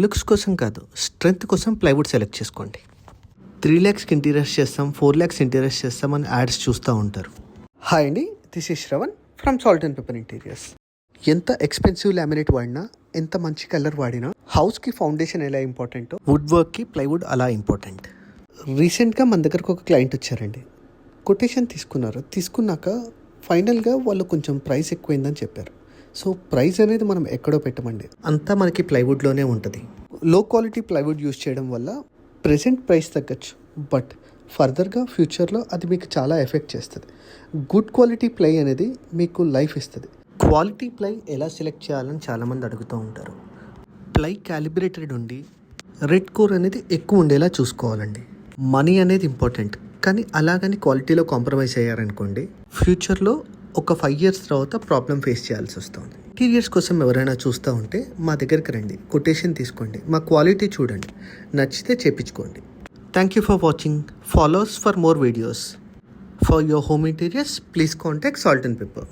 Looks కోసం కాదు, strength కోసం ప్లైవుడ్ సెలెక్ట్ చేసుకోండి. 3 lakhs ఇంటీరియర్స్ చేస్తాం, 4 lakhs ఇంటీరియర్స్ చేస్తాం అని యాడ్స్ చూస్తూ ఉంటారు. హాయ్ అండి, this is Shravan from salt and pepper interiors. ఎంత ఎక్స్పెన్సివ్ లామినేట్ వాడినా, ఎంత మంచి కలర్ వాడినా, హౌస్కి ఫౌండేషన్ ఎలా ఇంపార్టెంటో వుడ్ వర్క్కి ప్లైవుడ్ అలా ఇంపార్టెంట్. రీసెంట్గా మన దగ్గరకు ఒక క్లయింట్ వచ్చారండి. కొటేషన్ తీసుకున్నాక ఫైనల్గా వాళ్ళు కొంచెం ప్రైస్ ఎక్కువైందని చెప్పారు. సో ప్రైస్ అనేది మనం ఎక్కడో పెట్టమండి, అంతా మనకి ప్లైవుడ్లోనే ఉంటుంది. లో క్వాలిటీ ప్లైవుడ్ యూజ్ చేయడం వల్ల ప్రెజెంట్ ప్రైస్ తగ్గచ్చు, బట్ ఫర్దర్గా ఫ్యూచర్లో అది మీకు చాలా ఎఫెక్ట్ చేస్తుంది. గుడ్ క్వాలిటీ ప్లై అనేది మీకు లైఫ్ ఇస్తుంది. క్వాలిటీ ప్లై ఎలా సెలెక్ట్ చేయాలని చాలామంది అడుగుతూ ఉంటారు. ప్లై క్యాలిబ్రేటెడ్ ఉండి రెడ్ కోర్ అనేది ఎక్కువ ఉండేలా చూసుకోవాలండి. మనీ అనేది ఇంపార్టెంట్, కానీ అలాగని క్వాలిటీలో కాంప్రమైజ్ అయ్యారనుకోండి, ఫ్యూచర్లో ఒక 5 years తర్వాత ప్రాబ్లం ఫేస్ చేయాల్సి వస్తుంది. ఇంటీరియర్స్ కోసం ఎవరైనా చూస్తూ ఉంటే మా దగ్గరికి రండి, కొటేషన్ తీసుకోండి, మా క్వాలిటీ చూడండి, నచ్చితే చేపించుకోండి. Thank you for watching. Follow us for more videos. For your home interiors, please contact Salt and Pepper.